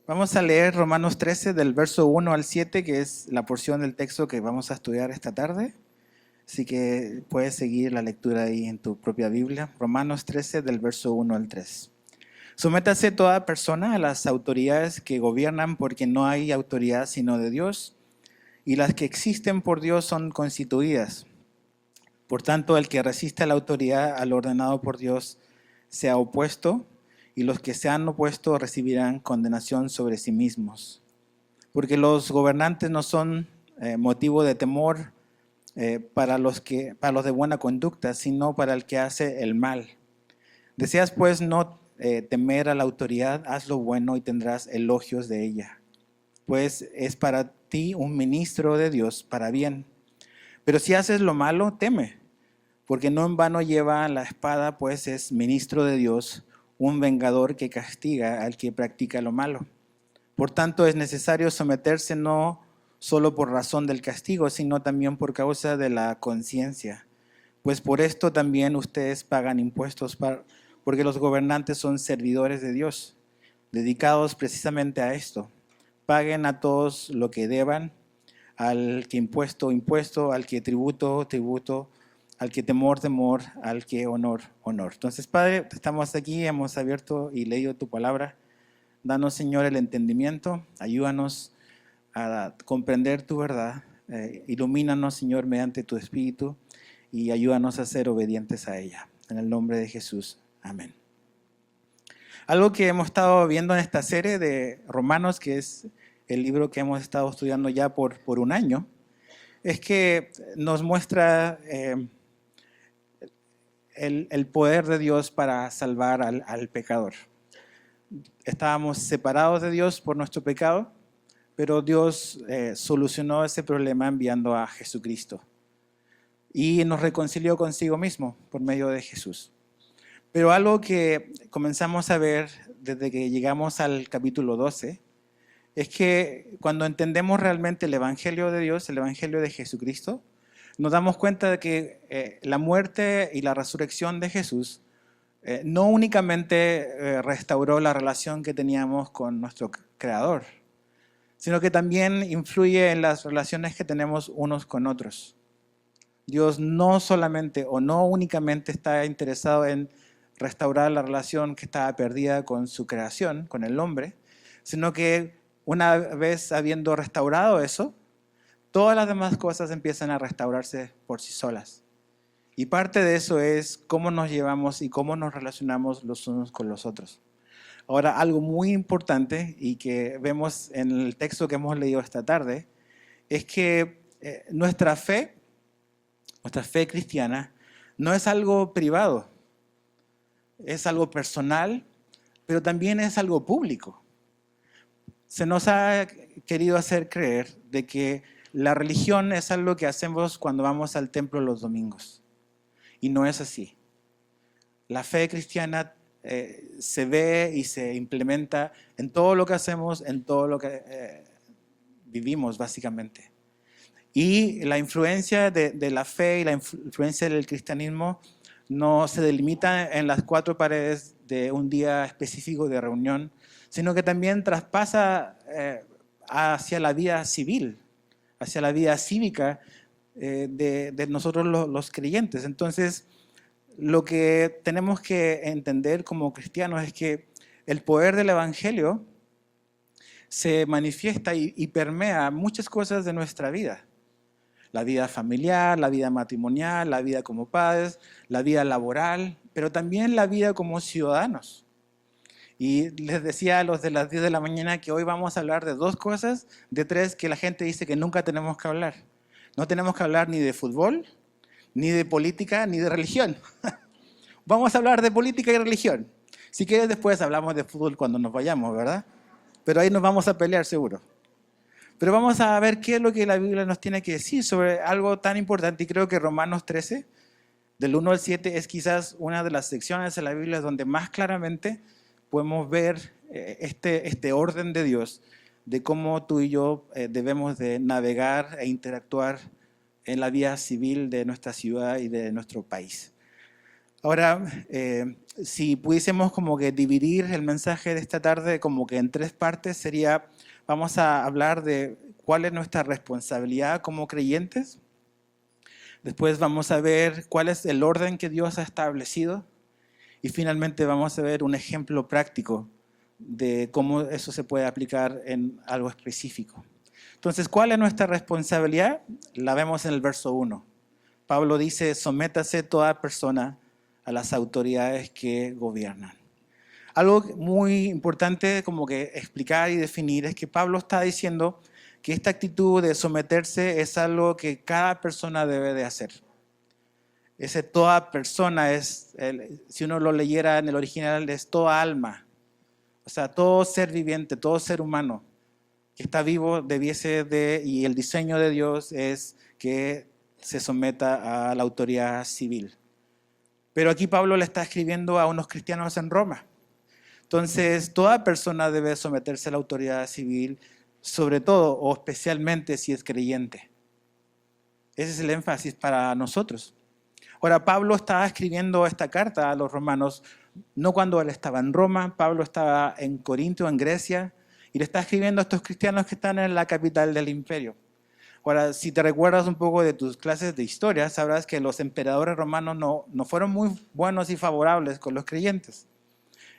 Vamos a leer Romanos 13 del verso 1 al 7, que es la porción del texto que vamos a estudiar esta tarde. Así que puedes seguir la lectura ahí en tu propia Biblia. Romanos 13 del verso 1 al 3. Sométase toda persona a las autoridades que gobiernan, porque no hay autoridad sino de Dios, y las que existen por Dios son constituidas. Por tanto, el que resiste a la autoridad, al ordenado por Dios, se ha opuesto, y los que se han opuesto recibirán condenación sobre sí mismos. Porque los gobernantes no son motivo de temor para los de buena conducta, sino para el que hace el mal. Deseas pues no temer a la autoridad, haz lo bueno y tendrás elogios de ella, pues es para ti un ministro de Dios para bien. Pero si haces lo malo, teme, porque no en vano lleva la espada, pues es ministro de Dios, un vengador que castiga al que practica lo malo. Por tanto, es necesario someterse no solo por razón del castigo, sino también por causa de la conciencia. Pues por esto también ustedes pagan impuestos, porque los gobernantes son servidores de Dios, dedicados precisamente a esto. Paguen a todos lo que deban, al que impuesto, impuesto, al que tributo, tributo, al que temor, temor, al que honor, honor. Entonces, Padre, estamos aquí, hemos abierto y leído tu palabra. Danos, Señor, el entendimiento, ayúdanos a comprender tu verdad, ilumínanos, Señor, mediante tu Espíritu y ayúdanos a ser obedientes a ella. En el nombre de Jesús, amén. Algo que hemos estado viendo en esta serie de Romanos, que es el libro que hemos estado estudiando ya por un año, es que nos muestra el poder de Dios para salvar al pecador. Estábamos separados de Dios por nuestro pecado, pero Dios solucionó ese problema enviando a Jesucristo y nos reconcilió consigo mismo por medio de Jesús. Pero algo que comenzamos a ver desde que llegamos al capítulo 12 es que cuando entendemos realmente el Evangelio de Dios, el Evangelio de Jesucristo, nos damos cuenta de que la muerte y la resurrección de Jesús no únicamente restauró la relación que teníamos con nuestro Creador, sino que también influye en las relaciones que tenemos unos con otros. Dios no solamente o no únicamente está interesado en restaurar la relación que estaba perdida con su creación, con el hombre, sino que una vez habiendo restaurado eso, todas las demás cosas empiezan a restaurarse por sí solas. Y parte de eso es cómo nos llevamos y cómo nos relacionamos los unos con los otros. Ahora, algo muy importante y que vemos en el texto que hemos leído esta tarde, es que nuestra fe cristiana, no es algo privado, es algo personal, pero también es algo público. Se nos ha querido hacer creer de que la religión es algo que hacemos cuando vamos al templo los domingos. Y no es así. La fe cristiana se ve y se implementa en todo lo que hacemos, en todo lo que vivimos básicamente. Y la influencia de la fe y la influencia del cristianismo no se delimita en las cuatro paredes de un día específico de reunión, sino que también traspasa hacia la vida civil, hacia la vida cívica de nosotros los creyentes. Entonces, lo que tenemos que entender como cristianos es que el poder del Evangelio se manifiesta y permea muchas cosas de nuestra vida. La vida familiar, la vida matrimonial, la vida como padres, la vida laboral, pero también la vida como ciudadanos. Y les decía a los de las 10 de la mañana que hoy vamos a hablar de dos cosas, de tres que la gente dice que nunca tenemos que hablar. No tenemos que hablar ni de fútbol, ni de política, ni de religión. Vamos a hablar de política y religión. Si quieres después hablamos de fútbol cuando nos vayamos, ¿verdad? Pero ahí nos vamos a pelear seguro. Pero vamos a ver qué es lo que la Biblia nos tiene que decir sobre algo tan importante. Y creo que Romanos 13, del 1 al 7, es quizás una de las secciones de la Biblia donde más claramente podemos ver este orden de Dios, de cómo tú y yo debemos de navegar e interactuar en la vida civil de nuestra ciudad y de nuestro país. Ahora, si pudiésemos como que dividir el mensaje de esta tarde como que en tres partes, vamos a hablar de cuál es nuestra responsabilidad como creyentes. Después vamos a ver cuál es el orden que Dios ha establecido. Y finalmente vamos a ver un ejemplo práctico de cómo eso se puede aplicar en algo específico. Entonces, ¿cuál es nuestra responsabilidad? La vemos en el verso 1. Pablo dice, sométase toda persona a las autoridades que gobiernan. Algo muy importante como que explicar y definir es que Pablo está diciendo que esta actitud de someterse es algo que cada persona debe de hacer. Ese toda persona si uno lo leyera en el original, es toda alma. O sea, todo ser viviente, todo ser humano que está vivo y el diseño de Dios es que se someta a la autoridad civil. Pero aquí Pablo le está escribiendo a unos cristianos en Roma. Entonces, toda persona debe someterse a la autoridad civil, sobre todo o especialmente si es creyente. Ese es el énfasis para nosotros. Ahora, Pablo estaba escribiendo esta carta a los romanos, no cuando él estaba en Roma, Pablo estaba en Corinto, en Grecia, y le está escribiendo a estos cristianos que están en la capital del imperio. Ahora, si te recuerdas un poco de tus clases de historia, sabrás que los emperadores romanos no fueron muy buenos y favorables con los creyentes.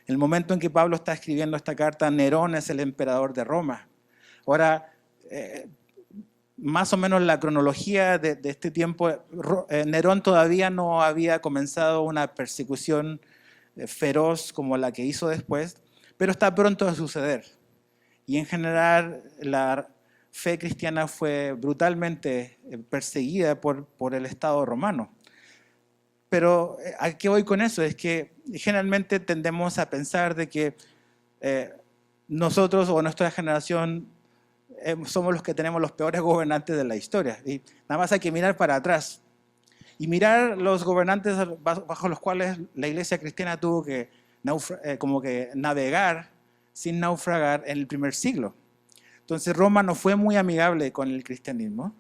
En el momento en que Pablo está escribiendo esta carta, Nerón es el emperador de Roma. Ahora, más o menos la cronología de este tiempo, Nerón todavía no había comenzado una persecución feroz como la que hizo después, pero está pronto a suceder. Y en general la fe cristiana fue brutalmente perseguida por el Estado romano. Pero ¿a qué voy con eso? Es que generalmente tendemos a pensar de que nosotros o nuestra generación somos los que tenemos los peores gobernantes de la historia. Y nada más hay que mirar para atrás y mirar los gobernantes bajo los cuales la iglesia cristiana tuvo que como que navegar sin naufragar en el primer siglo. Entonces Roma no fue muy amigable con el cristianismo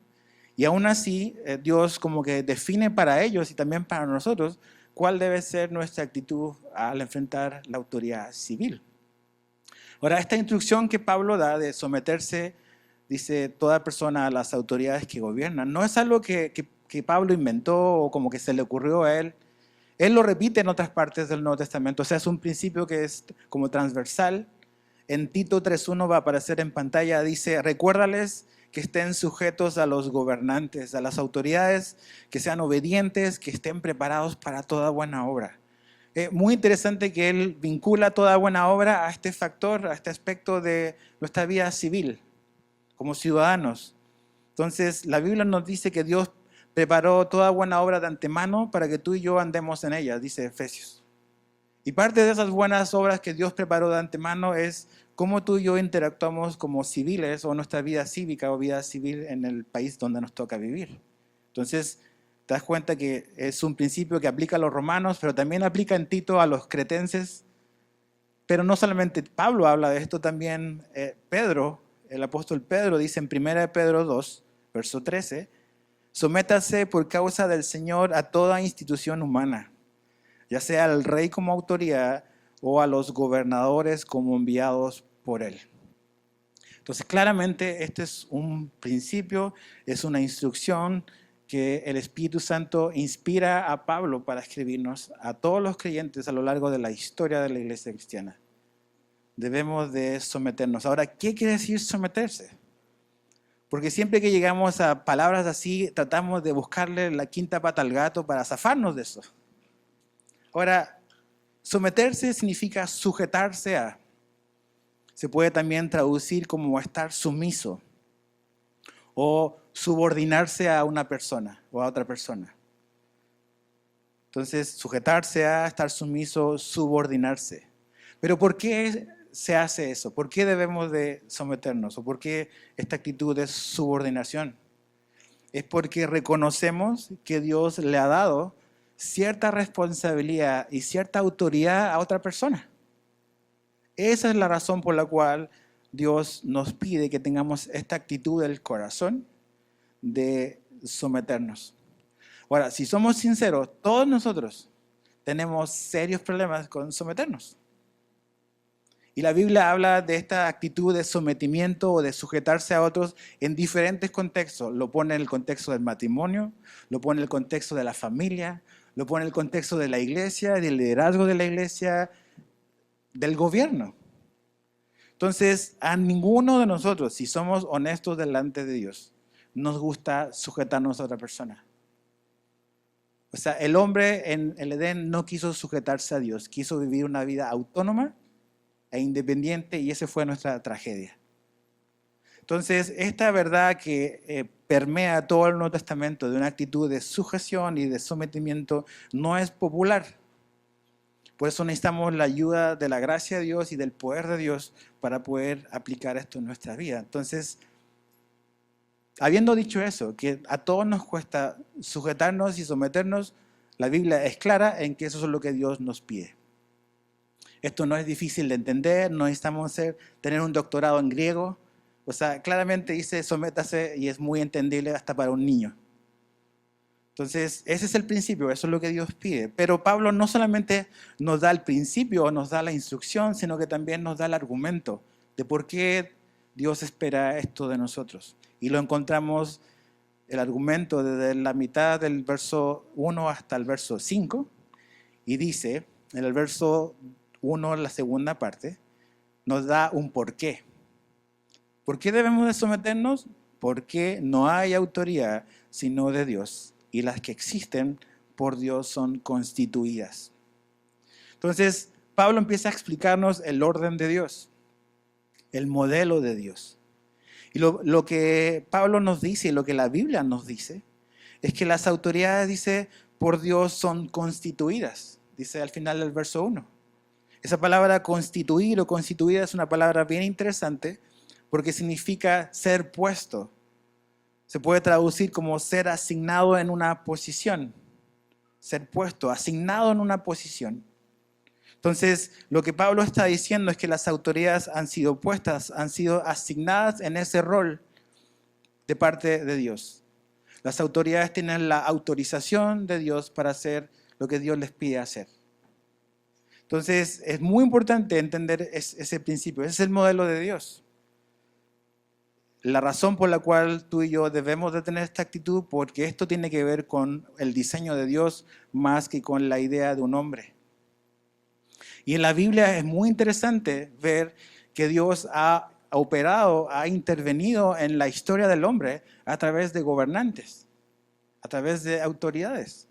y aún así Dios como que define para ellos y también para nosotros cuál debe ser nuestra actitud al enfrentar la autoridad civil. Ahora, esta instrucción que Pablo da de someterse, dice, toda persona a las autoridades que gobiernan, no es algo que Pablo inventó o como que se le ocurrió a él. Él lo repite en otras partes del Nuevo Testamento, o sea, es un principio que es como transversal. En Tito 3.1 va a aparecer en pantalla, dice, recuérdales que estén sujetos a los gobernantes, a las autoridades, que sean obedientes, que estén preparados para toda buena obra. Muy interesante que él vincula toda buena obra a este factor, a este aspecto de nuestra vida civil, como ciudadanos. Entonces, la Biblia nos dice que Dios preparó toda buena obra de antemano para que tú y yo andemos en ella, dice Efesios. Y parte de esas buenas obras que Dios preparó de antemano es cómo tú y yo interactuamos como civiles o nuestra vida cívica o vida civil en el país donde nos toca vivir. Entonces, te das cuenta que es un principio que aplica a los romanos, pero también aplica en Tito a los cretenses. Pero no solamente Pablo habla de esto, también Pedro, el apóstol Pedro dice en 1 Pedro 2, verso 13, sométase por causa del Señor a toda institución humana, ya sea al rey como autoridad o a los gobernadores como enviados por él. Entonces, claramente, este es un principio, es una instrucción que el Espíritu Santo inspira a Pablo para escribirnos a todos los creyentes a lo largo de la historia de la iglesia cristiana. Debemos de someternos. Ahora, ¿qué quiere decir someterse? Porque siempre que llegamos a palabras así, tratamos de buscarle la quinta pata al gato para zafarnos de eso. Ahora, someterse significa sujetarse a. Se puede también traducir como estar sumiso o subordinarse a una persona o a otra persona. Entonces, sujetarse a, estar sumiso, subordinarse. Pero ¿por qué se hace eso? ¿Por qué debemos de someternos? ¿O por qué esta actitud de subordinación? Es porque reconocemos que Dios le ha dado cierta responsabilidad y cierta autoridad a otra persona. Esa es la razón por la cual Dios nos pide que tengamos esta actitud del corazón de someternos. Ahora, si somos sinceros, todos nosotros tenemos serios problemas con someternos. Y la Biblia habla de esta actitud de sometimiento o de sujetarse a otros en diferentes contextos. Lo pone en el contexto del matrimonio, lo pone en el contexto de la familia, lo pone en el contexto de la iglesia, del liderazgo de la iglesia, del gobierno. Entonces, a ninguno de nosotros, si somos honestos delante de Dios, nos gusta sujetarnos a otra persona. O sea, el hombre en el Edén no quiso sujetarse a Dios, quiso vivir una vida autónoma e independiente, y esa fue nuestra tragedia. Entonces, esta verdad que permea todo el Nuevo Testamento de una actitud de sujeción y de sometimiento no es popular. Por eso necesitamos la ayuda de la gracia de Dios y del poder de Dios para poder aplicar esto en nuestra vida. Entonces, habiendo dicho eso, que a todos nos cuesta sujetarnos y someternos, la Biblia es clara en que eso es lo que Dios nos pide. Esto no es difícil de entender, no necesitamos tener un doctorado en griego. O sea, claramente dice sométase y es muy entendible hasta para un niño. Entonces, ese es el principio, eso es lo que Dios pide. Pero Pablo no solamente nos da el principio o nos da la instrucción, sino que también nos da el argumento de por qué Dios espera esto de nosotros. Y lo encontramos, el argumento, desde la mitad del verso 1 hasta el verso 5. Y dice, en el verso 1, la segunda parte, nos da un porqué. ¿Por qué debemos de someternos? Porque no hay autoridad sino de Dios, y las que existen por Dios son constituidas. Entonces, Pablo empieza a explicarnos el orden de Dios, el modelo de Dios. Y lo que Pablo nos dice y lo que la Biblia nos dice es que las autoridades, dice, por Dios son constituidas, dice al final del verso 1. Esa palabra constituir o constituida es una palabra bien interesante porque significa ser puesto. Se puede traducir como ser asignado en una posición, ser puesto, asignado en una posición. Entonces, lo que Pablo está diciendo es que las autoridades han sido puestas, han sido asignadas en ese rol de parte de Dios. Las autoridades tienen la autorización de Dios para hacer lo que Dios les pide hacer. Entonces, es muy importante entender ese principio, ese es el modelo de Dios. La razón por la cual tú y yo debemos de tener esta actitud, porque esto tiene que ver con el diseño de Dios más que con la idea de un hombre. Y en la Biblia es muy interesante ver que Dios ha operado, ha intervenido en la historia del hombre a través de gobernantes, a través de autoridades.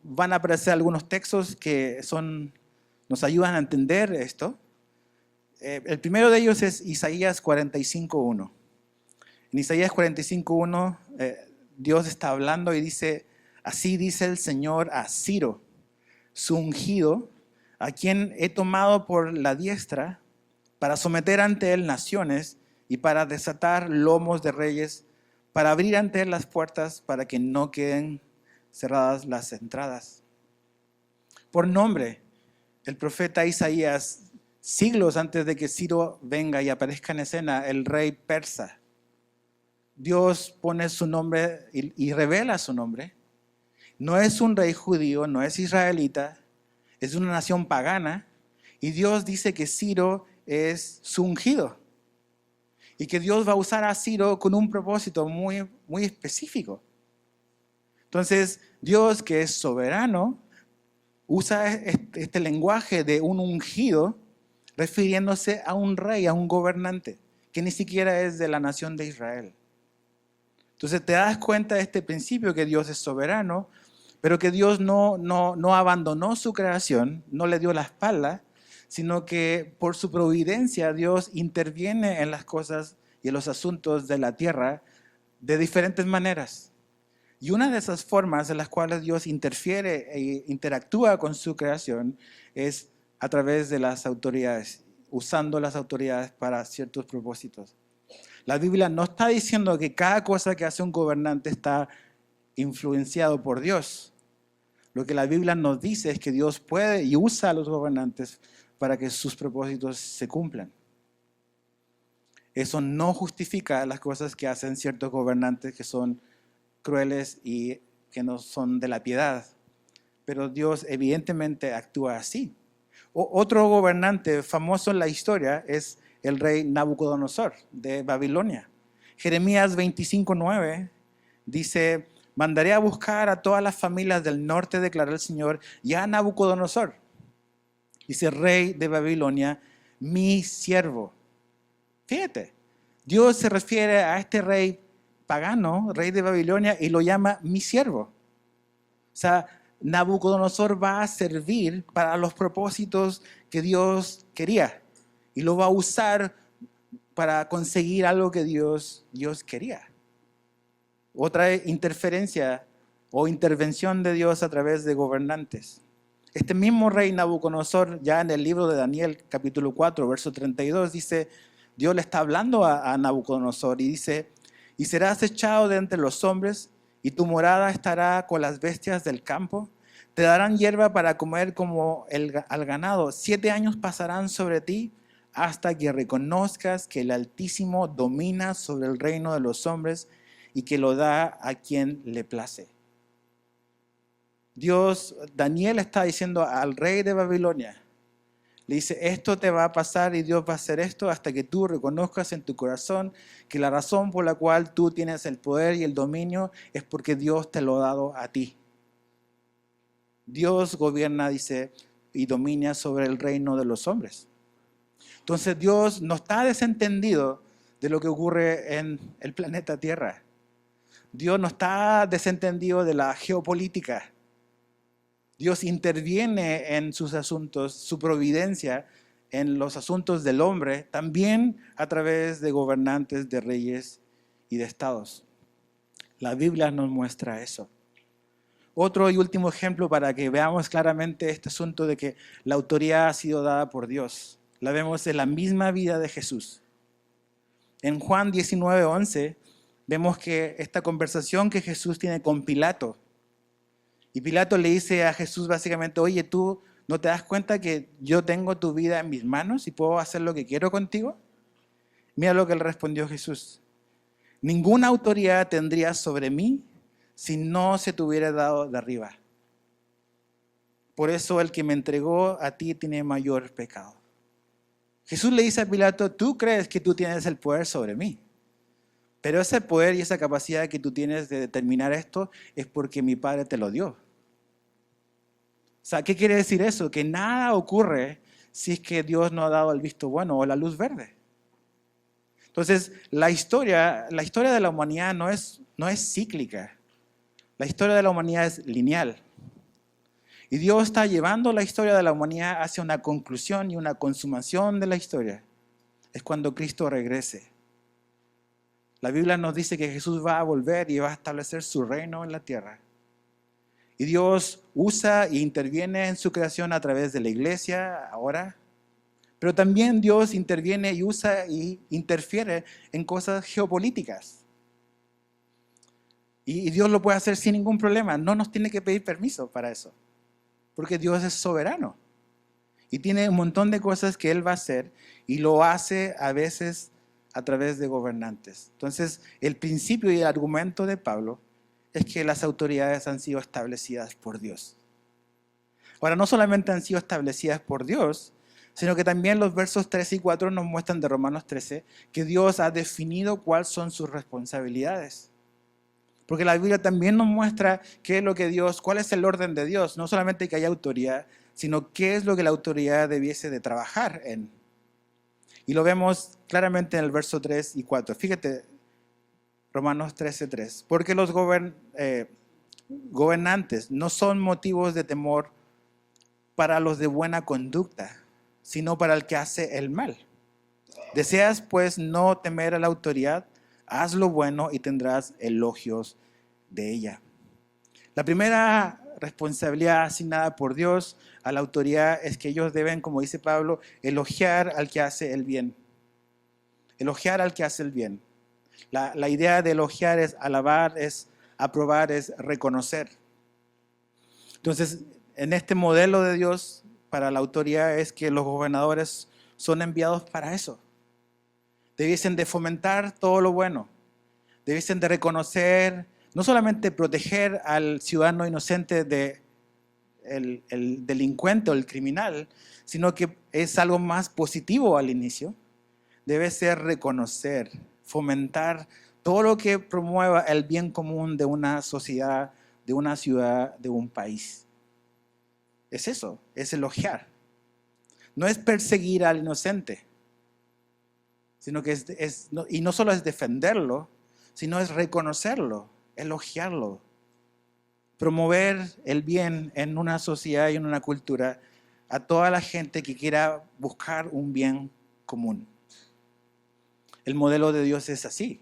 Van a aparecer algunos textos que nos ayudan a entender esto. El primero de ellos es Isaías 45:1. En Isaías 45:1 Dios está hablando y dice, así dice el Señor a Ciro, su ungido, a quien he tomado por la diestra para someter ante él naciones y para desatar lomos de reyes, para abrir ante él las puertas para que no queden cerradas las entradas. Por nombre, el profeta Isaías, siglos antes de que Ciro venga y aparezca en escena, el rey persa, Dios pone su nombre y revela su nombre. No es un rey judío, no es israelita, es una nación pagana, y Dios dice que Ciro es su ungido y que Dios va a usar a Ciro con un propósito muy, muy específico. Entonces, Dios, que es soberano, usa este lenguaje de un ungido refiriéndose a un rey, a un gobernante, que ni siquiera es de la nación de Israel. Entonces te das cuenta de este principio que Dios es soberano, pero que Dios no abandonó su creación, no le dio la espalda, sino que por su providencia Dios interviene en las cosas y en los asuntos de la tierra de diferentes maneras. Y una de esas formas en las cuales Dios interfiere e interactúa con su creación es a través de las autoridades, usando las autoridades para ciertos propósitos. La Biblia no está diciendo que cada cosa que hace un gobernante está influenciado por Dios. Lo que la Biblia nos dice es que Dios puede y usa a los gobernantes para que sus propósitos se cumplan. Eso no justifica las cosas que hacen ciertos gobernantes que son crueles y que no son de la piedad. pero Dios evidentemente actúa así. Otro gobernante famoso en la historia es el rey Nabucodonosor de Babilonia. Jeremías 25:9 dice: mandaré a buscar a todas las familias del norte, declaró el Señor, y a Nabucodonosor, dice rey de Babilonia, mi siervo. Fíjate, Dios se refiere a este rey pagano, rey de Babilonia, y lo llama mi siervo. O sea, Nabucodonosor va a servir para los propósitos que Dios quería y lo va a usar para conseguir algo que Dios quería. Otra interferencia o intervención de Dios a través de gobernantes. Este mismo rey Nabucodonosor, ya en el libro de Daniel, capítulo 4, verso 32, dice, Dios le está hablando a Nabucodonosor y dice: y serás echado de entre los hombres, y tu morada estará con las bestias del campo. Te darán hierba para comer como al ganado. 7 años pasarán sobre ti hasta que reconozcas que el Altísimo domina sobre el reino de los hombres y que lo da a quien le place. Daniel está diciendo al rey de Babilonia, le dice, esto te va a pasar y Dios va a hacer esto hasta que tú reconozcas en tu corazón que la razón por la cual tú tienes el poder y el dominio es porque Dios te lo ha dado a ti. Dios gobierna, dice, y domina sobre el reino de los hombres. Entonces Dios no está desentendido de lo que ocurre en el planeta Tierra. Dios no está desentendido de la geopolítica. Dios interviene en sus asuntos, su providencia en los asuntos del hombre, también a través de gobernantes, de reyes y de estados. La Biblia nos muestra eso. Otro y último ejemplo para que veamos claramente este asunto de que la autoridad ha sido dada por Dios. La vemos en la misma vida de Jesús. En Juan 19:11 vemos que esta conversación que Jesús tiene con Pilato. Y Pilato le dice a Jesús básicamente, oye, ¿tú no te das cuenta que yo tengo tu vida en mis manos y puedo hacer lo que quiero contigo? Mira lo que le respondió Jesús. Ninguna autoridad tendría sobre mí si no se te hubiera dado de arriba. Por eso el que me entregó a ti tiene mayor pecado. Jesús le dice a Pilato, tú crees que tú tienes el poder sobre mí, pero ese poder y esa capacidad que tú tienes de determinar esto es porque mi Padre te lo dio. O sea, ¿qué quiere decir eso? Que nada ocurre si es que Dios no ha dado el visto bueno o la luz verde. Entonces, la historia de la humanidad no es cíclica. La historia de la humanidad es lineal. Y Dios está llevando la historia de la humanidad hacia una conclusión y una consumación de la historia. Es cuando Cristo regrese. La Biblia nos dice que Jesús va a volver y va a establecer su reino en la tierra. Y Dios usa e interviene en su creación a través de la iglesia ahora. Pero también Dios interviene y usa y interfiere en cosas geopolíticas. Y Dios lo puede hacer sin ningún problema. No nos tiene que pedir permiso para eso. Porque Dios es soberano. Y tiene un montón de cosas que Él va a hacer. Y lo hace a veces a través de gobernantes. Entonces, el principio y el argumento de Pablo es que las autoridades han sido establecidas por Dios. Ahora, no solamente han sido establecidas por Dios, sino que también los versos 13 y 4 nos muestran de Romanos 13 que Dios ha definido cuáles son sus responsabilidades. Porque la Biblia también nos muestra qué es lo que cuál es el orden de Dios. No solamente que haya autoridad, sino qué es lo que la autoridad debiese de trabajar en. Y lo vemos claramente en el verso 3 y 4. Fíjate, Romanos 13:3. Porque los gobernantes no son motivos de temor para los de buena conducta, sino para el que hace el mal. Deseas pues no temer a la autoridad, haz lo bueno y tendrás elogios de ella. La primera responsabilidad asignada por Dios a la autoridad es que ellos deben, como dice Pablo, elogiar al que hace el bien. Elogiar al que hace el bien. La idea de elogiar es alabar, es aprobar, es reconocer. Entonces, en este modelo de Dios para la autoridad es que los gobernadores son enviados para eso. Debiesen de fomentar todo lo bueno. Debiesen de reconocer, no solamente proteger al ciudadano inocente de el delincuente o el criminal, sino que es algo más positivo al inicio. Debe ser reconocer, fomentar todo lo que promueva el bien común de una sociedad, de una ciudad, de un país. Es eso, es elogiar. No es perseguir al inocente, sino que y no solo es defenderlo, sino es reconocerlo, elogiarlo, promover el bien en una sociedad y en una cultura a toda la gente que quiera buscar un bien común. El modelo de Dios es así.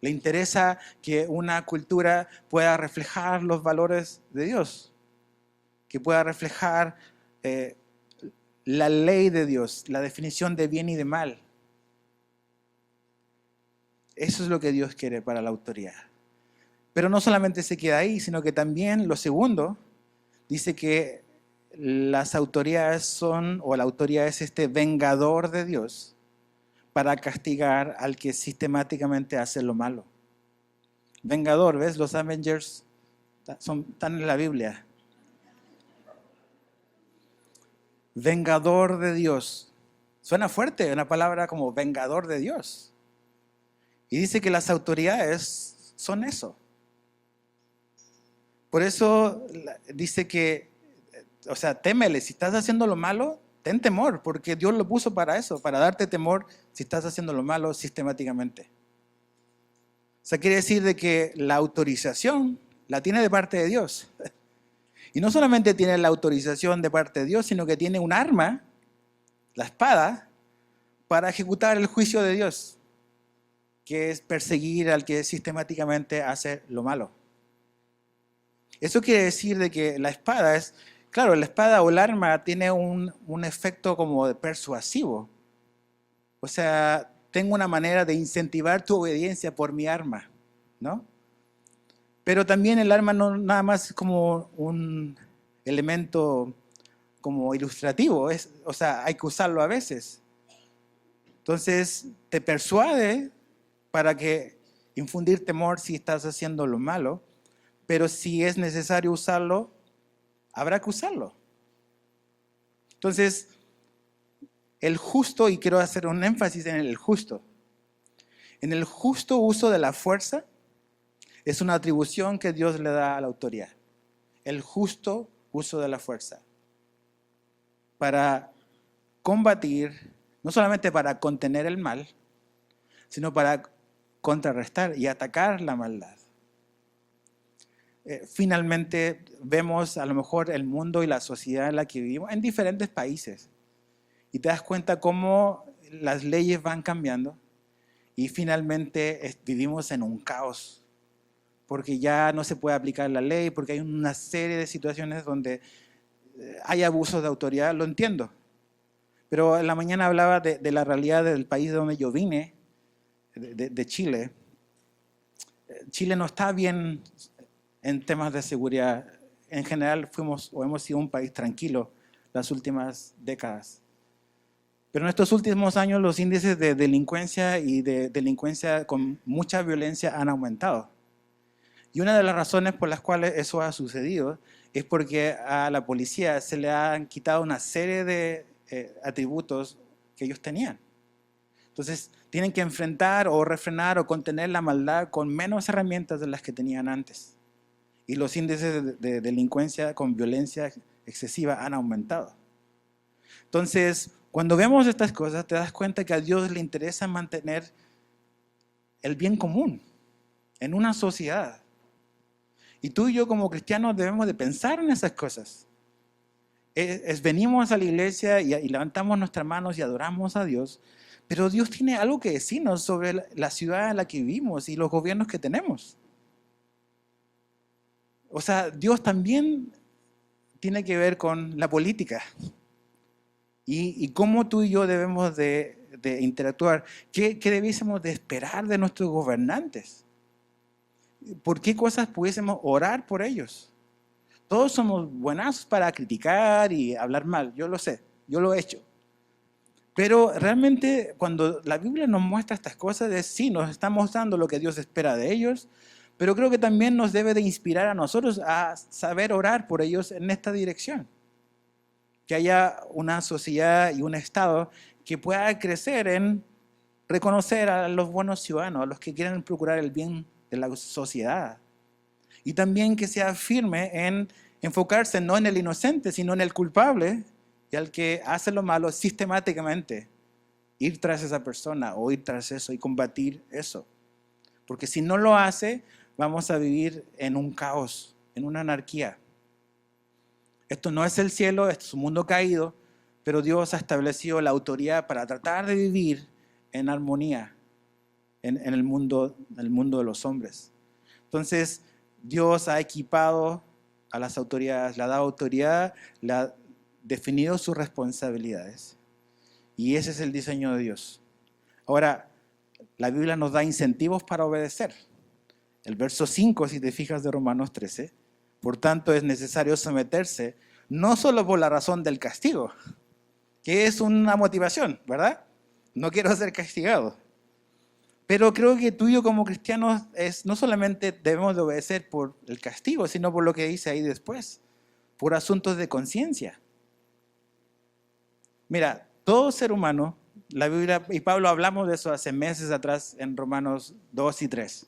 Le interesa que una cultura pueda reflejar los valores de Dios, que pueda reflejar la ley de Dios, la definición de bien y de mal. Eso es lo que Dios quiere para la autoridad. Pero no solamente se queda ahí, sino que también lo segundo, dice que las autoridades son, o la autoridad es este vengador de Dios para castigar al que sistemáticamente hace lo malo. Vengador, ¿ves? Los Avengers están en la Biblia. Vengador de Dios. Suena fuerte una palabra como vengador de Dios. Y dice que las autoridades son eso. Por eso dice que, o sea, témele. Si estás haciendo lo malo, ten temor, porque Dios lo puso para eso, para darte temor si estás haciendo lo malo sistemáticamente. O sea, quiere decir de que la autorización la tiene de parte de Dios. Y no solamente tiene la autorización de parte de Dios, sino que tiene un arma, la espada, para ejecutar el juicio de Dios, que es perseguir al que sistemáticamente hace lo malo. Eso quiere decir de que la espada es, claro, la espada o el arma tiene un efecto como de persuasivo. O sea, tengo una manera de incentivar tu obediencia por mi arma, ¿no? Pero también el arma no nada más es como un elemento como ilustrativo, o sea, hay que usarlo a veces. Entonces, te persuade para que infundir temor si estás haciendo lo malo, pero si es necesario usarlo, habrá que usarlo. Entonces, el justo, y quiero hacer un énfasis en el justo uso de la fuerza es una atribución que Dios le da a la autoridad. El justo uso de la fuerza. Para combatir, no solamente para contener el mal, sino para contrarrestar y atacar la maldad. Finalmente vemos a lo mejor el mundo y la sociedad en la que vivimos en diferentes países. Y te das cuenta cómo las leyes van cambiando y finalmente vivimos en un caos. Porque ya no se puede aplicar la ley, porque hay una serie de situaciones donde hay abusos de autoridad, lo entiendo. Pero en la mañana hablaba de la realidad del país de donde yo vine, de Chile. Chile no está bien en temas de seguridad. En general fuimos o hemos sido un país tranquilo las últimas décadas. Pero en estos últimos años los índices de delincuencia y de delincuencia con mucha violencia han aumentado. Y una de las razones por las cuales eso ha sucedido es porque a la policía se le han quitado una serie de atributos que ellos tenían. Entonces tienen que enfrentar o refrenar o contener la maldad con menos herramientas de las que tenían antes. Y los índices de delincuencia con violencia excesiva han aumentado. Entonces, cuando vemos estas cosas, te das cuenta que a Dios le interesa mantener el bien común en una sociedad. Y tú y yo como cristianos debemos de pensar en esas cosas. Venimos a la iglesia y levantamos nuestras manos y adoramos a Dios, pero Dios tiene algo que decirnos sobre la ciudad en la que vivimos y los gobiernos que tenemos. O sea, Dios también tiene que ver con la política y cómo tú y yo debemos de interactuar. ¿Qué debiésemos de esperar de nuestros gobernantes? ¿Por qué cosas pudiésemos orar por ellos? Todos somos buenazos para criticar y hablar mal, yo lo sé, yo lo he hecho. Pero realmente cuando la Biblia nos muestra estas cosas, sí, nos está mostrando lo que Dios espera de ellos, Pero creo que también nos debe de inspirar a nosotros a saber orar por ellos en esta dirección. Que haya una sociedad y un Estado que pueda crecer en reconocer a los buenos ciudadanos, a los que quieren procurar el bien de la sociedad. Y también que sea firme en enfocarse no en el inocente, sino en el culpable y al que hace lo malo sistemáticamente. Ir tras esa persona o ir tras eso y combatir eso. Porque si no lo hace, vamos a vivir en un caos, en una anarquía. Esto no es el cielo, esto es un mundo caído, pero Dios ha establecido la autoridad para tratar de vivir en armonía en el mundo de los hombres. Entonces, Dios ha equipado a las autoridades, le ha dado autoridad, le ha definido sus responsabilidades. Y ese es el diseño de Dios. Ahora, la Biblia nos da incentivos para obedecer. El verso 5, si te fijas, de Romanos 13, por tanto es necesario someterse, no solo por la razón del castigo, que es una motivación, ¿verdad? No quiero ser castigado. Pero creo que tú y yo como cristianos no solamente debemos de obedecer por el castigo, sino por lo que dice ahí después, por asuntos de conciencia. Mira, todo ser humano, la Biblia y Pablo hablamos de eso hace meses atrás en Romanos 2 y 3.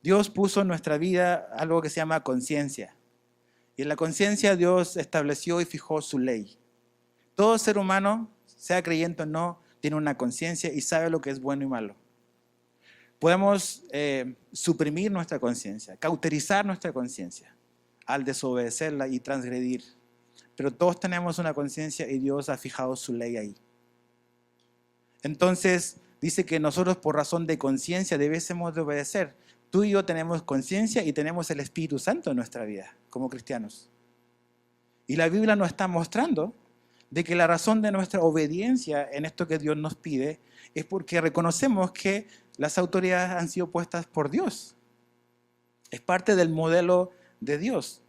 Dios puso en nuestra vida algo que se llama conciencia. Y en la conciencia Dios estableció y fijó su ley. Todo ser humano, sea creyente o no, tiene una conciencia y sabe lo que es bueno y malo. Podemos suprimir nuestra conciencia, cauterizar nuestra conciencia al desobedecerla y transgredir. Pero todos tenemos una conciencia y Dios ha fijado su ley ahí. Entonces, dice que nosotros por razón de conciencia debésemos de obedecer. Tú y yo tenemos conciencia y tenemos el Espíritu Santo en nuestra vida como cristianos. Y la Biblia nos está mostrando de que la razón de nuestra obediencia en esto que Dios nos pide es porque reconocemos que las autoridades han sido puestas por Dios. Es parte del modelo de Dios.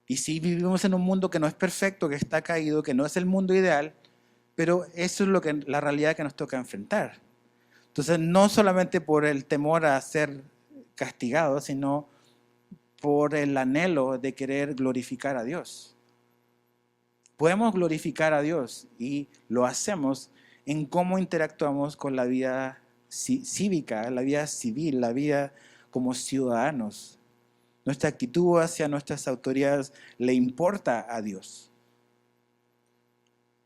Y sí vivimos en un mundo que no es perfecto, que está caído, que no es el mundo ideal, pero eso es la realidad que nos toca enfrentar. Entonces, no solamente por el temor a ser castigados, sino por el anhelo de querer glorificar a Dios. Podemos glorificar a Dios y lo hacemos en cómo interactuamos con la vida cívica, la vida civil, la vida como ciudadanos. Nuestra actitud hacia nuestras autoridades le importa a Dios.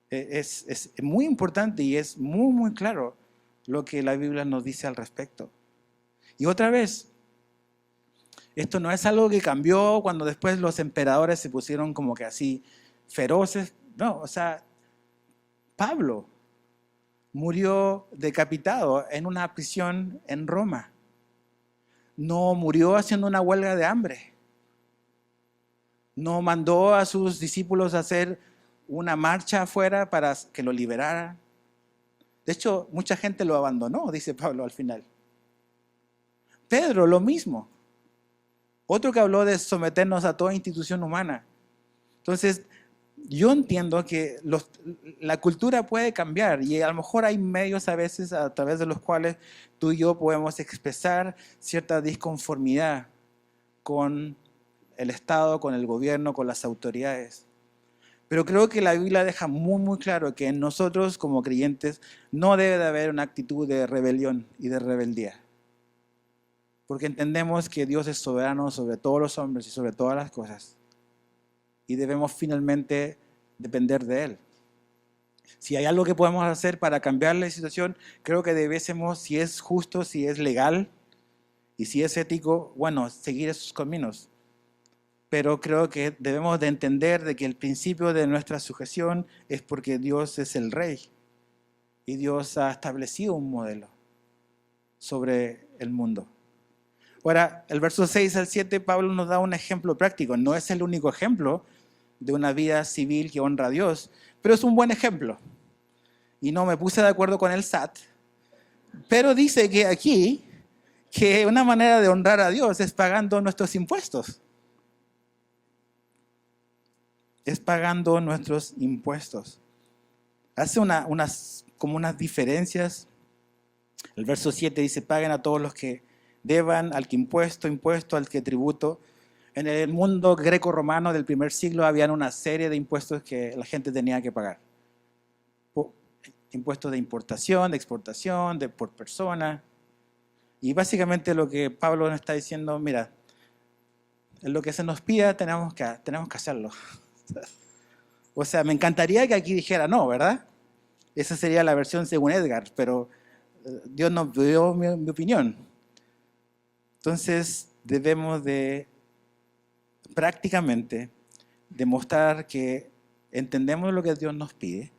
Es muy importante y es muy, muy claro lo que la Biblia nos dice al respecto. Y otra vez, esto no es algo que cambió cuando después los emperadores se pusieron como que así feroces. No, o sea, Pablo murió decapitado en una prisión en Roma. No murió haciendo una huelga de hambre. No mandó a sus discípulos a hacer una marcha afuera para que lo liberaran. De hecho, mucha gente lo abandonó, dice Pablo al final. Pedro, lo mismo. Otro que habló de someternos a toda institución humana. Entonces, yo entiendo que la cultura puede cambiar y a lo mejor hay medios a veces a través de los cuales tú y yo podemos expresar cierta disconformidad con el Estado, con el gobierno, con las autoridades. Pero creo que la Biblia deja muy, muy claro que en nosotros como creyentes no debe de haber una actitud de rebelión y de rebeldía. Porque entendemos que Dios es soberano sobre todos los hombres y sobre todas las cosas. Y debemos finalmente depender de Él. Si hay algo que podemos hacer para cambiar la situación, creo que debiésemos, si es justo, si es legal y si es ético, bueno, seguir esos caminos. Pero creo que debemos de entender de que el principio de nuestra sujeción es porque Dios es el Rey y Dios ha establecido un modelo sobre el mundo. Ahora, el verso 6 al 7, Pablo nos da un ejemplo práctico. No es el único ejemplo de una vida civil que honra a Dios, pero es un buen ejemplo. Y no me puse de acuerdo con el SAT, pero dice que aquí, que una manera de honrar a Dios es pagando nuestros impuestos. Es pagando nuestros impuestos. Hace unas diferencias. El verso 7 dice, paguen a todos los que deban al que impuesto, impuesto al que tributo. En el mundo greco-romano del primer siglo habían una serie de impuestos que la gente tenía que pagar. Impuestos de importación, de exportación, de por persona. Y básicamente lo que Pablo nos está diciendo, mira, en lo que se nos pida tenemos que hacerlo. O sea, me encantaría que aquí dijera no, ¿verdad? Esa sería la versión según Edgar, pero Dios nos dio mi opinión. Entonces debemos de prácticamente demostrar que entendemos lo que Dios nos pide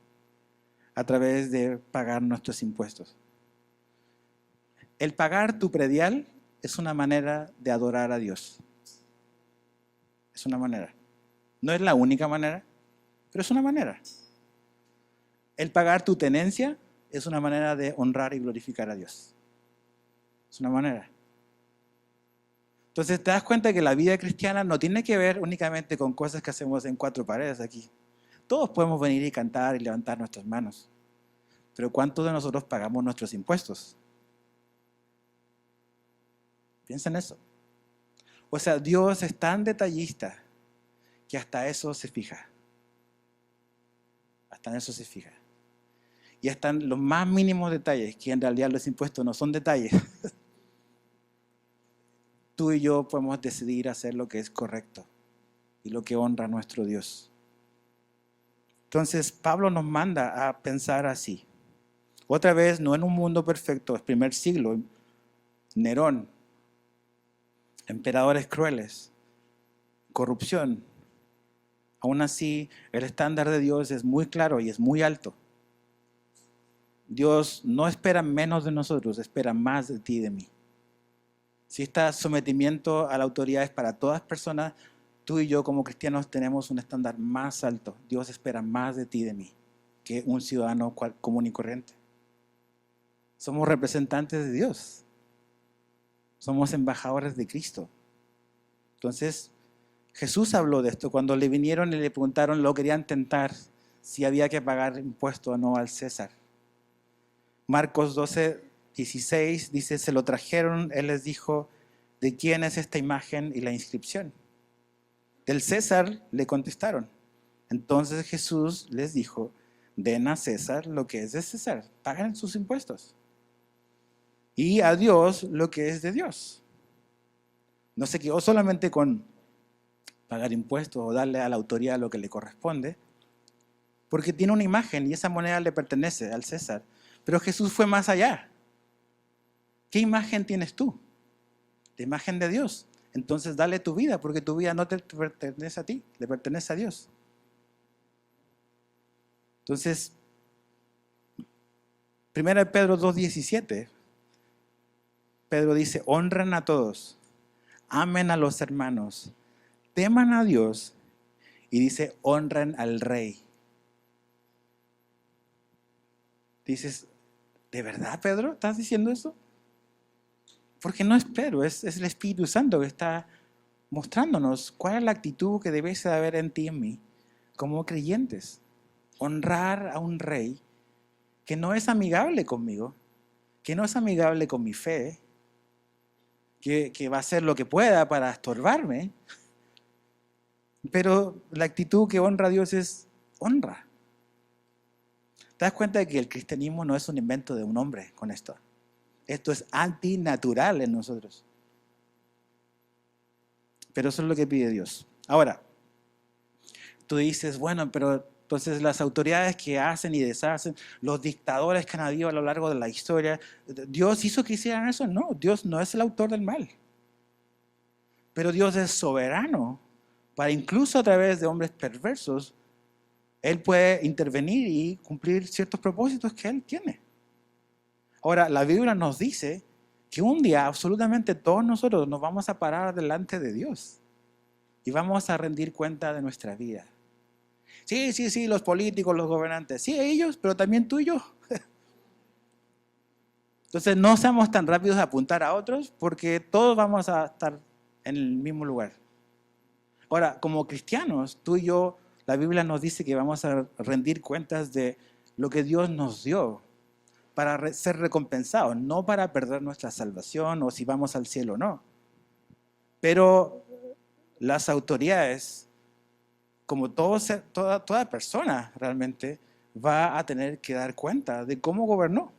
a través de pagar nuestros impuestos. El pagar tu predial es una manera de adorar a Dios. Es una manera. No es la única manera, pero es una manera. El pagar tu tenencia es una manera de honrar y glorificar a Dios. Es una manera. Entonces te das cuenta que la vida cristiana no tiene que ver únicamente con cosas que hacemos en cuatro paredes aquí. Todos podemos venir y cantar y levantar nuestras manos. Pero ¿cuántos de nosotros pagamos nuestros impuestos? Piensa en eso. O sea, Dios es tan detallista que hasta eso se fija. Hasta en eso se fija. Y hasta en los más mínimos detalles, que en realidad los impuestos no son detalles. Tú y yo podemos decidir hacer lo que es correcto y lo que honra a nuestro Dios. Entonces, Pablo nos manda a pensar así. Otra vez, no en un mundo perfecto, es primer siglo, Nerón, emperadores crueles, corrupción. Aún así, el estándar de Dios es muy claro y es muy alto. Dios no espera menos de nosotros, espera más de ti y de mí. Si este sometimiento a la autoridad es para todas personas, tú y yo como cristianos tenemos un estándar más alto. Dios espera más de ti y de mí que un ciudadano común y corriente. Somos representantes de Dios. Somos embajadores de Cristo. Entonces, Jesús habló de esto. Cuando le vinieron y le preguntaron, lo querían tentar, si había que pagar impuesto o no al César. Marcos 12:16 dice, se lo trajeron, él les dijo, ¿de quién es esta imagen y la inscripción? Del César, le contestaron. Entonces Jesús les dijo, den a César lo que es de César, paguen sus impuestos. Y a Dios lo que es de Dios. No se quedó solamente con pagar impuestos o darle a la autoridad lo que le corresponde, porque tiene una imagen y esa moneda le pertenece al César. Pero Jesús fue más allá. ¿Qué imagen tienes tú? La imagen de Dios. Entonces dale tu vida, porque tu vida no te pertenece a ti, le pertenece a Dios. Entonces, 1 Pedro 2:17, Pedro dice, honren a todos, amen a los hermanos, teman a Dios, y dice, honren al rey. Dices, ¿de verdad, Pedro? ¿Estás diciendo eso? Porque no es Pedro, es el Espíritu Santo que está mostrándonos cuál es la actitud que debe de haber en ti y en mí como creyentes. Honrar a un rey que no es amigable conmigo, que no es amigable con mi fe, que va a hacer lo que pueda para estorbarme, pero la actitud que honra a Dios es honra. ¿Te das cuenta de que el cristianismo no es un invento de un hombre con esto? Esto es antinatural en nosotros. Pero eso es lo que pide Dios. Ahora, tú dices, bueno, pero entonces las autoridades que hacen y deshacen, los dictadores que han habido a lo largo de la historia, ¿Dios hizo que hicieran eso? No, Dios no es el autor del mal. Pero Dios es soberano para incluso a través de hombres perversos, Él puede intervenir y cumplir ciertos propósitos que Él tiene. Ahora, la Biblia nos dice que un día absolutamente todos nosotros nos vamos a parar delante de Dios y vamos a rendir cuenta de nuestra vida. Sí, los políticos, los gobernantes, sí, ellos, pero también tú y yo. Entonces, no seamos tan rápidos a apuntar a otros porque todos vamos a estar en el mismo lugar. Ahora, como cristianos, tú y yo, la Biblia nos dice que vamos a rendir cuentas de lo que Dios nos dio. para ser recompensados, no para perder nuestra salvación o si vamos al cielo o no. Pero las autoridades, como toda persona realmente, va a tener que dar cuenta de cómo gobernó.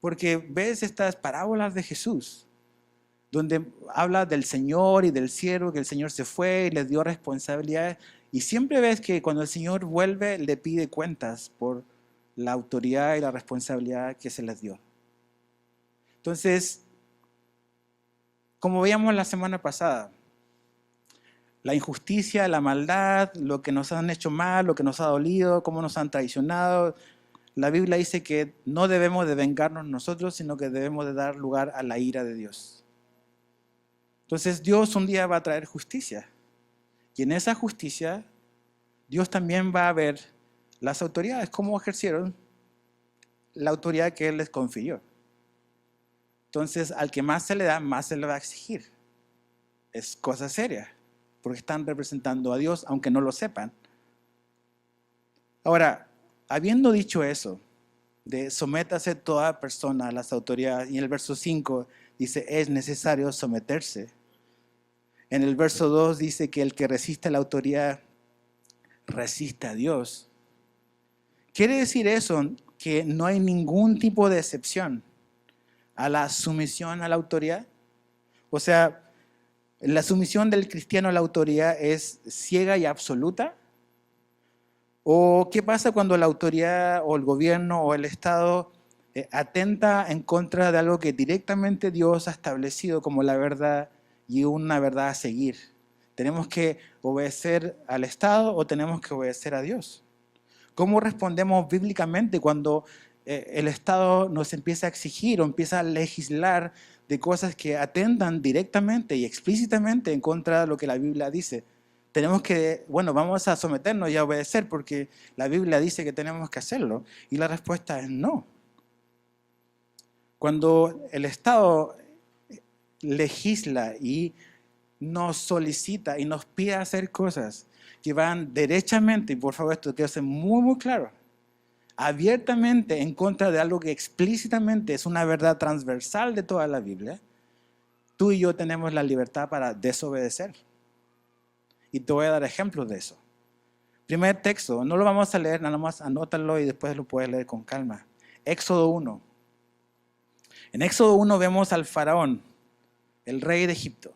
Porque ves estas parábolas de Jesús, donde habla del Señor y del siervo, que el Señor se fue y les dio responsabilidades. Y siempre ves que cuando el Señor vuelve, le pide cuentas por la autoridad y la responsabilidad que se les dio. Entonces, como veíamos la semana pasada, la injusticia, la maldad, lo que nos han hecho mal, lo que nos ha dolido, cómo nos han traicionado, la Biblia dice que no debemos de vengarnos nosotros, sino que debemos de dar lugar a la ira de Dios. Entonces Dios un día va a traer justicia. Y en esa justicia, Dios también va a ver las autoridades, cómo ejercieron la autoridad que Él les confirió. Entonces, al que más se le da, más se le va a exigir. Es cosa seria, porque están representando a Dios, aunque no lo sepan. Ahora, habiendo dicho eso, de sométase toda persona a las autoridades, y en el verso 5 dice, es necesario someterse. En el verso 2 dice que el que resiste a la autoridad resiste a Dios. Quiere decir eso, que no hay ningún tipo de excepción a la sumisión a la autoridad. O sea, la sumisión del cristiano a la autoridad es ciega y absoluta. ¿O qué pasa cuando la autoridad o el gobierno o el Estado atenta en contra de algo que directamente Dios ha establecido como la verdad y una verdad a seguir? ¿Tenemos que obedecer al Estado o tenemos que obedecer a Dios? ¿Cómo respondemos bíblicamente cuando el Estado nos empieza a exigir o empieza a legislar de cosas que atentan directamente y explícitamente en contra de lo que la Biblia dice? Tenemos que, vamos a someternos y a obedecer porque la Biblia dice que tenemos que hacerlo. Y la respuesta es no. Cuando el Estado legisla y nos solicita y nos pide hacer cosas que van derechamente, y por favor esto quiero ser muy, muy claro, abiertamente en contra de algo que explícitamente es una verdad transversal de toda la Biblia, tú y yo tenemos la libertad para desobedecer. Y te voy a dar ejemplos de eso. Primer texto, no lo vamos a leer, nada más anótalo y después lo puedes leer con calma. Éxodo 1. En Éxodo 1 vemos al faraón, el rey de Egipto,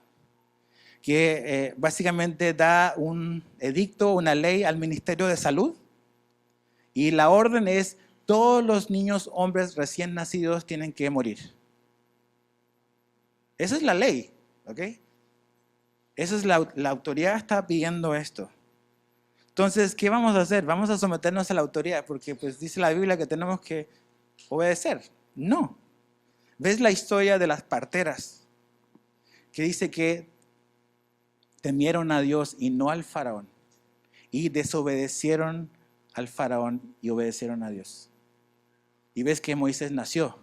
que básicamente da un edicto, una ley al Ministerio de Salud. Y la orden es, todos los niños hombres recién nacidos tienen que morir. Esa es la ley, ¿ok? Esa es la autoridad está pidiendo esto. Entonces, ¿qué vamos a hacer? Vamos a someternos a la autoridad, porque pues dice la Biblia que tenemos que obedecer. No. ¿Ves la historia de las parteras? Que dice que temieron a Dios y no al faraón. Y desobedecieron al faraón y obedecieron a Dios. Y ves que Moisés nació,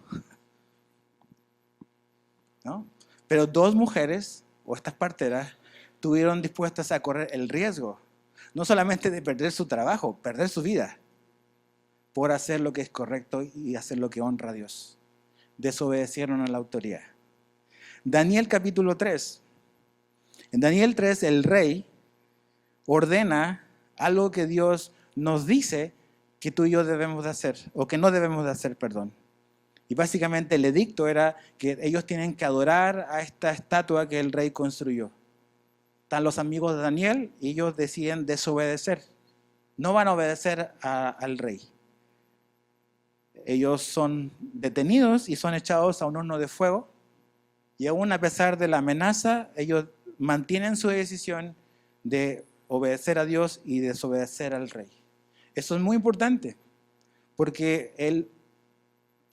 ¿no? Pero dos mujeres, o estas parteras, estuvieron dispuestas a correr el riesgo, no solamente de perder su trabajo, perder su vida, por hacer lo que es correcto y hacer lo que honra a Dios. Desobedecieron a la autoridad. Daniel capítulo 3. En Daniel 3 el rey ordena algo que Dios nos dice que tú y yo debemos de hacer, o que no debemos de hacer, perdón. Y básicamente el edicto era que ellos tienen que adorar a esta estatua que el rey construyó. Están los amigos de Daniel y ellos deciden desobedecer. No van a obedecer al rey. Ellos son detenidos y son echados a un horno de fuego. Y aún a pesar de la amenaza, ellos mantienen su decisión de obedecer a Dios y desobedecer al rey. Eso es muy importante, porque el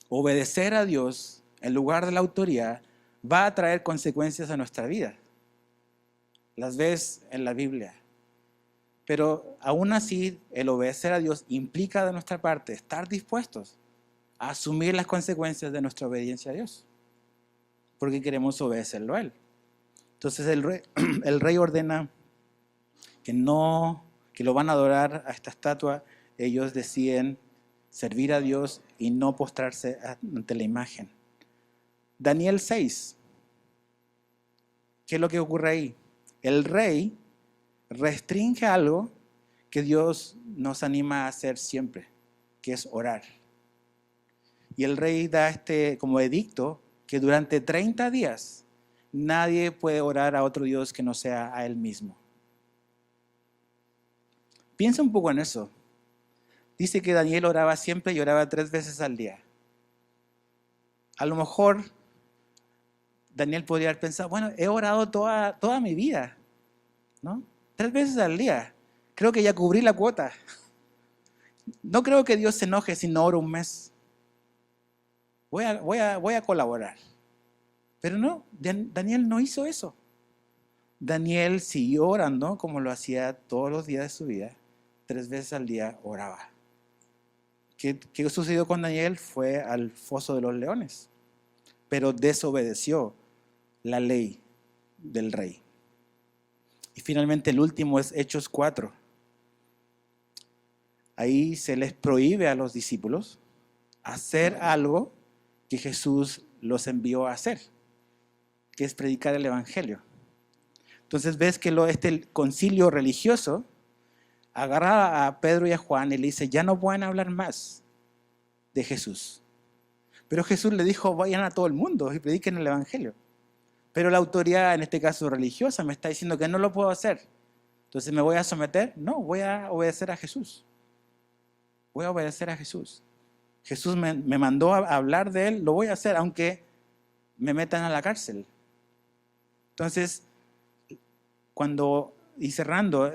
obedecer a Dios en lugar de la autoridad va a traer consecuencias a nuestra vida. Las ves en la Biblia. Pero aún así, el obedecer a Dios implica de nuestra parte estar dispuestos a asumir las consecuencias de nuestra obediencia a Dios, porque queremos obedecerlo a Él. Entonces el rey ordena que lo van a adorar a esta estatua. Ellos deciden servir a Dios y no postrarse ante la imagen. Daniel 6. ¿Qué es lo que ocurre ahí? El rey restringe algo que Dios nos anima a hacer siempre, que es orar. Y el rey da como edicto que durante 30 días nadie puede orar a otro Dios que no sea a él mismo. Piensa un poco en eso. Dice que Daniel oraba siempre y oraba 3 veces al día. A lo mejor Daniel podría haber pensado, bueno, he orado toda mi vida, ¿no? 3 veces al día. Creo que ya cubrí la cuota. No creo que Dios se enoje si no oro un mes. Voy a colaborar. Pero no, Daniel no hizo eso. Daniel siguió orando como lo hacía todos los días de su vida. 3 veces al día oraba. ¿Qué sucedió con Daniel? Fue al foso de los leones, pero desobedeció la ley del rey. Y finalmente el último es Hechos 4. Ahí se les prohíbe a los discípulos hacer algo que Jesús los envió a hacer, que es predicar el evangelio. Entonces ves que el concilio religioso agarra a Pedro y a Juan y le dice, ya no pueden hablar más de Jesús. Pero Jesús le dijo, vayan a todo el mundo y prediquen el evangelio. Pero la autoridad, en este caso religiosa, me está diciendo que no lo puedo hacer. Entonces, ¿me voy a someter? No, voy a obedecer a Jesús. Voy a obedecer a Jesús. Jesús me mandó a hablar de Él, lo voy a hacer, aunque me metan a la cárcel. Entonces, cerrando,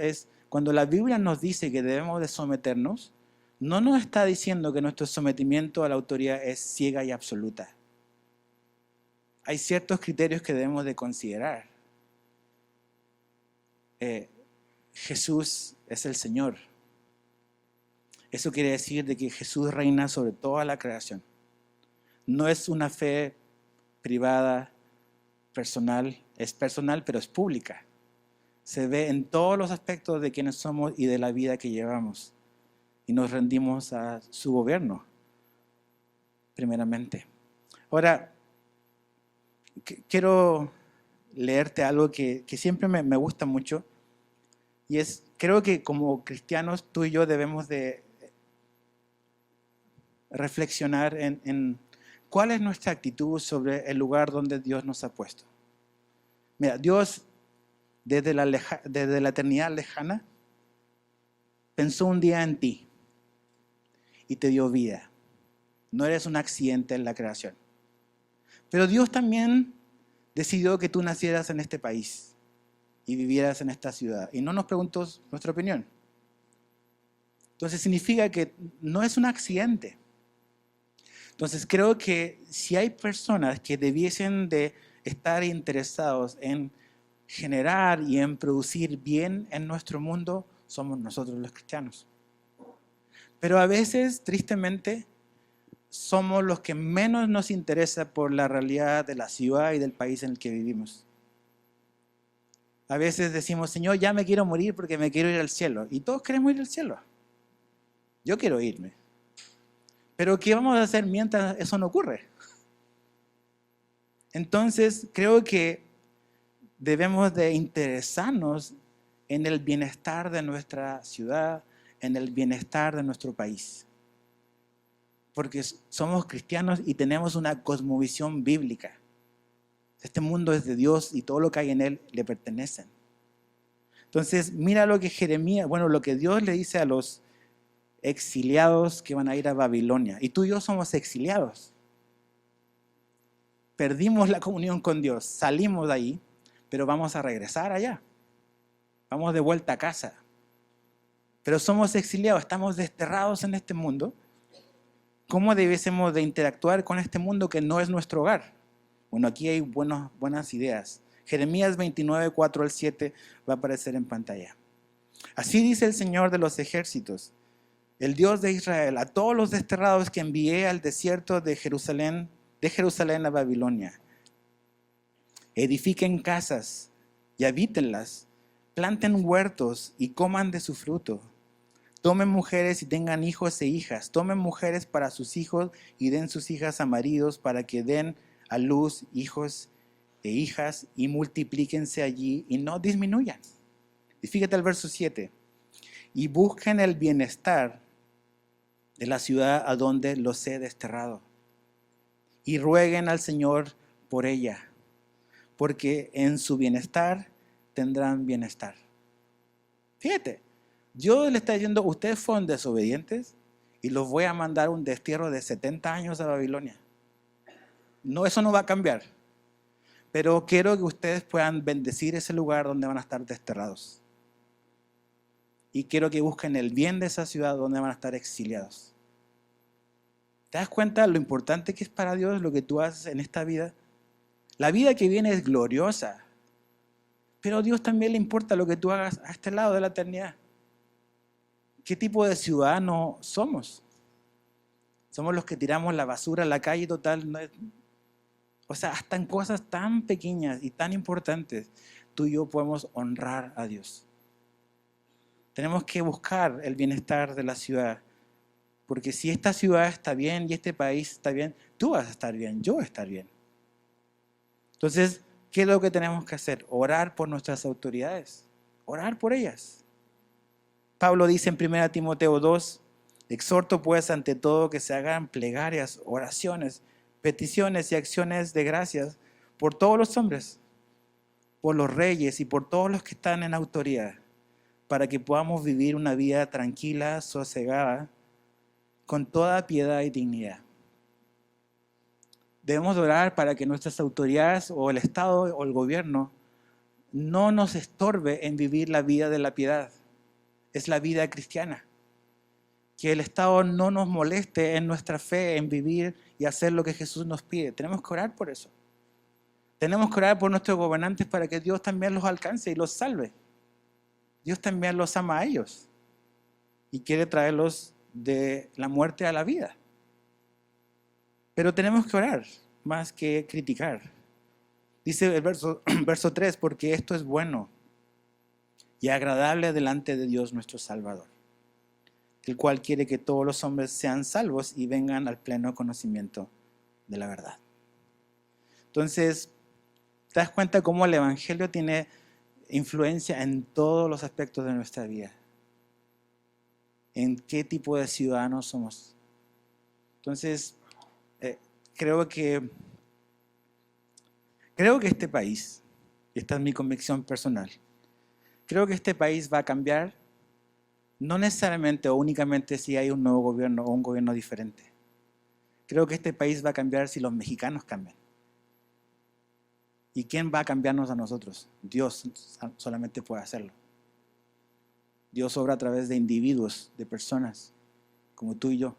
cuando la Biblia nos dice que debemos de someternos, no nos está diciendo que nuestro sometimiento a la autoridad es ciega y absoluta. Hay ciertos criterios que debemos de considerar. Jesús es el Señor. Eso quiere decir de que Jesús reina sobre toda la creación. No es una fe privada, personal, es personal, pero es pública. Se ve en todos los aspectos de quienes somos y de la vida que llevamos. Y nos rendimos a su gobierno, primeramente. Ahora, quiero leerte algo que siempre me gusta mucho. Y creo que como cristianos, tú y yo debemos de reflexionar en cuál es nuestra actitud sobre el lugar donde Dios nos ha puesto. Mira, Dios desde la eternidad lejana pensó un día en ti y te dio vida. No eres un accidente en la creación. Pero Dios también decidió que tú nacieras en este país y vivieras en esta ciudad. Y no nos preguntó nuestra opinión. Entonces significa que no es un accidente. Entonces creo que si hay personas que debiesen de estar interesados en generar y en producir bien en nuestro mundo, somos nosotros los cristianos. Pero a veces, tristemente, somos los que menos nos interesa por la realidad de la ciudad y del país en el que vivimos. A veces decimos, Señor, ya me quiero morir porque me quiero ir al cielo. Y todos queremos ir al cielo. Yo quiero irme. Pero ¿qué vamos a hacer mientras eso no ocurre? Entonces, creo que debemos de interesarnos en el bienestar de nuestra ciudad, en el bienestar de nuestro país. Porque somos cristianos y tenemos una cosmovisión bíblica. Este mundo es de Dios y todo lo que hay en él le pertenecen. Entonces, mira lo que Dios le dice a los exiliados que van a ir a Babilonia. Y tú y yo somos exiliados. Perdimos la comunión con Dios, salimos de ahí, pero vamos a regresar allá. Vamos de vuelta a casa. Pero somos exiliados, estamos desterrados en este mundo. ¿Cómo debiésemos de interactuar con este mundo que no es nuestro hogar? Bueno, aquí hay buenas ideas. Jeremías 29, 4 al 7 va a aparecer en pantalla. Así dice el Señor de los ejércitos, el Dios de Israel, a todos los desterrados que envié al desierto de Jerusalén a Babilonia. Edifiquen casas y habítenlas, planten huertos y coman de su fruto. Tomen mujeres y tengan hijos e hijas. Tomen mujeres para sus hijos y den sus hijas a maridos para que den a luz hijos e hijas y multiplíquense allí y no disminuyan. Y fíjate el verso 7. Y busquen el bienestar de la ciudad a donde los he desterrado. Y rueguen al Señor por ella, porque en su bienestar tendrán bienestar. Fíjate, Dios le está diciendo, ustedes fueron desobedientes y los voy a mandar un destierro de 70 años a Babilonia. No, eso no va a cambiar. Pero quiero que ustedes puedan bendecir ese lugar donde van a estar desterrados. Y quiero que busquen el bien de esa ciudad donde van a estar exiliados. ¿Te das cuenta lo importante que es para Dios lo que tú haces en esta vida? La vida que viene es gloriosa, pero a Dios también le importa lo que tú hagas a este lado de la eternidad. ¿Qué tipo de ciudadanos somos? Somos los que tiramos la basura a la calle total. O sea, hasta en cosas tan pequeñas y tan importantes, tú y yo podemos honrar a Dios. Tenemos que buscar el bienestar de la ciudad. Porque si esta ciudad está bien y este país está bien, tú vas a estar bien, yo voy a estar bien. Entonces, ¿qué es lo que tenemos que hacer? Orar por nuestras autoridades. Orar por ellas. Pablo dice en 1 Timoteo 2, exhorto pues ante todo que se hagan plegarias, oraciones, peticiones y acciones de gracias por todos los hombres, por los reyes y por todos los que están en autoridad, para que podamos vivir una vida tranquila, sosegada, con toda piedad y dignidad. Debemos orar para que nuestras autoridades o el Estado o el gobierno no nos estorbe en vivir la vida de la piedad. Es la vida cristiana. Que el Estado no nos moleste en nuestra fe, en vivir y hacer lo que Jesús nos pide. Tenemos que orar por eso. Tenemos que orar por nuestros gobernantes para que Dios también los alcance y los salve. Dios también los ama a ellos y quiere traerlos de la muerte a la vida. Pero tenemos que orar más que criticar. Dice el verso 3, porque esto es bueno y agradable delante de Dios nuestro Salvador, el cual quiere que todos los hombres sean salvos y vengan al pleno conocimiento de la verdad. Entonces, ¿te das cuenta cómo el Evangelio tiene influencia en todos los aspectos de nuestra vida? ¿En qué tipo de ciudadanos somos? Entonces, creo que este país, y esta es mi convicción personal, creo que este país va a cambiar, no necesariamente o únicamente si hay un nuevo gobierno o un gobierno diferente. Creo que este país va a cambiar si los mexicanos cambian. ¿Y quién va a cambiarnos a nosotros? Dios solamente puede hacerlo. Dios obra a través de individuos, de personas, como tú y yo.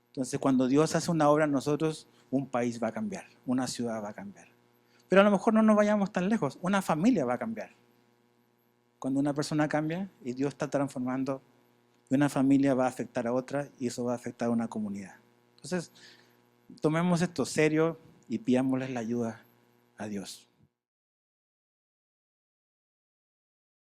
Entonces, cuando Dios hace una obra en nosotros, un país va a cambiar, una ciudad va a cambiar. Pero a lo mejor no nos vayamos tan lejos, una familia va a cambiar. Cuando una persona cambia y Dios está transformando, una familia va a afectar a otra y eso va a afectar a una comunidad. Entonces, tomemos esto serio y pidámosles la ayuda a Dios.